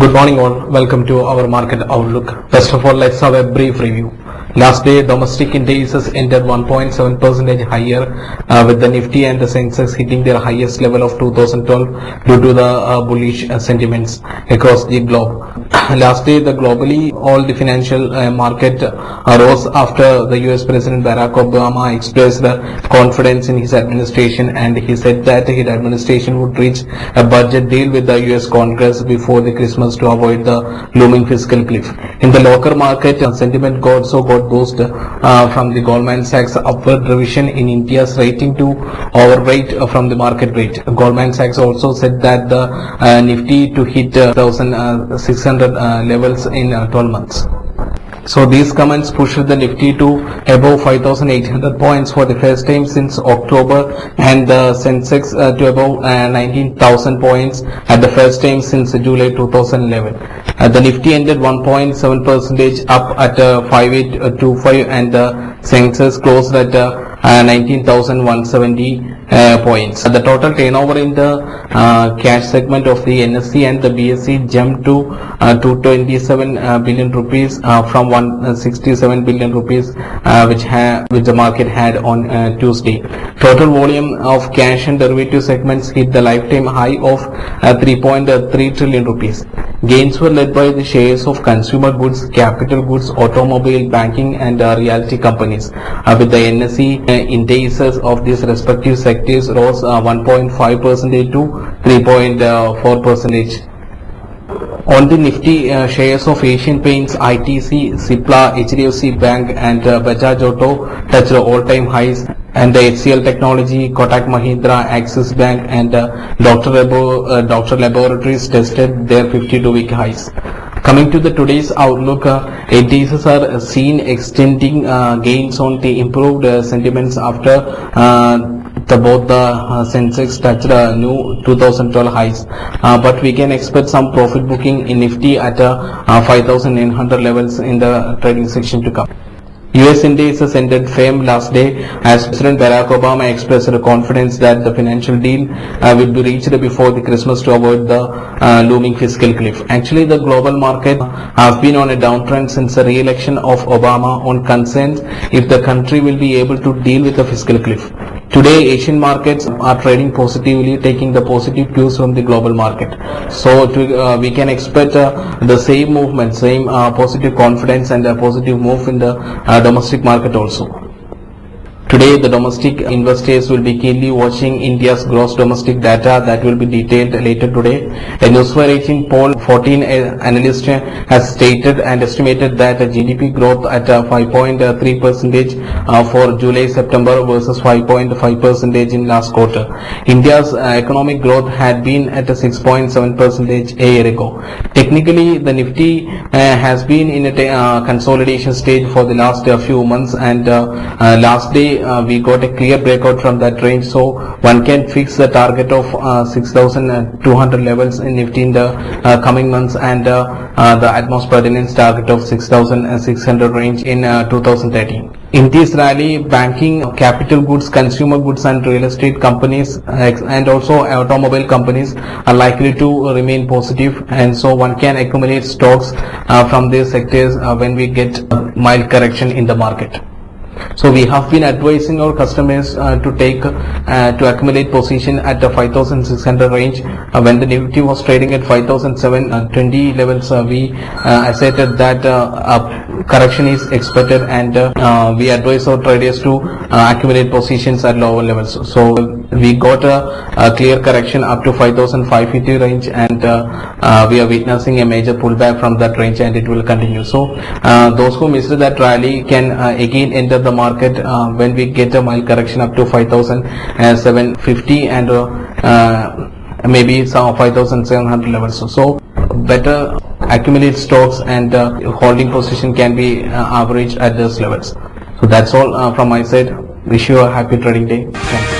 Good morning all. Welcome to our market outlook. First of all, let's have a brief review. Last day, domestic indices ended 1.7% higher with the Nifty and the Sensex hitting their highest level of 2012 due to the bullish sentiments across the globe. Last day, globally, all the financial market rose after the US President Barack Obama expressed confidence in his administration, and he said that his administration would reach a budget deal with the US Congress before the Christmas to avoid the looming fiscal cliff. In the local market, sentiment also got boost from the Goldman Sachs upward revision in India's rating to overweight from the market rate. Goldman Sachs also said that the Nifty to hit 1,600 levels in 12 months. So these comments pushed the Nifty to above 5,800 points for the first time since October, and the Sensex to above 19,000 points at the first time since July 2011. The Nifty ended 1.7% up at 5825, and the Sensex closed at 19,170 points. The total turnover in the cash segment of the NSE and the BSE jumped to 227 billion rupees from 167 billion rupees which the market had on Tuesday. Total volume of cash and derivative segments hit the lifetime high of 3.3 trillion rupees. Gains were led by the shares of consumer goods, capital goods, automobile, banking and realty companies, with the NSE indices of these respective sectors rose 1.5% to 3.4%. On the Nifty, shares of Asian Paints, ITC, Cipla, HDFC Bank and Bajaj Auto touched all-time highs, and the HCL Technology, Kotak Mahindra, Axis Bank and Dr. Laboratories tested their 52-week highs. Coming to the today's outlook, indices are seen extending gains on the improved sentiments after both the Sensex touched new 2012 highs, but we can expect some profit booking in Nifty at 5,900 levels in the trading section to come. US indices ended firm last day as President Barack Obama expressed confidence that the financial deal will be reached before the Christmas to avoid the looming fiscal cliff. Actually, the global market has been on a downtrend since the re-election of Obama on concerns if the country will be able to deal with the fiscal cliff. Today, Asian markets are trading positively, taking the positive cues from the global market. So we can expect the same movement, same positive confidence and a positive move in the domestic market also. Today, the domestic investors will be keenly watching India's gross domestic data that will be detailed later today. A Newswire 18 poll, 14 analysts has stated and estimated that GDP growth at 5.3% for July-September versus 5.5% in last quarter. India's economic growth had been at 6.7% a year ago. Technically, the Nifty has been in a consolidation stage for the last few months, and last day we got a clear breakout from that range, so one can fix the target of 6,200 levels in Nifty in the coming months, and the utmost pertinence target of 6,600 range in 2013. In this rally, banking, capital goods, consumer goods and real estate companies and also automobile companies are likely to remain positive, and so one can accumulate stocks from these sectors when we get mild correction in the market. So we have been advising our customers to accumulate position at the 5,600 range. When the Nifty was trading at 5,720 levels, we asserted that correction is expected, and we advise our traders to accumulate positions at lower levels. So we got a clear correction up to 5,550 range, and we are witnessing a major pullback from that range, and it will continue. So those who missed that rally can again enter the market when we get a mild correction up to 5,750 and maybe some 5,700 levels. So better accumulate stocks, and holding position can be averaged at those levels. So that's all from my side. Wish you a happy trading day. Thank you.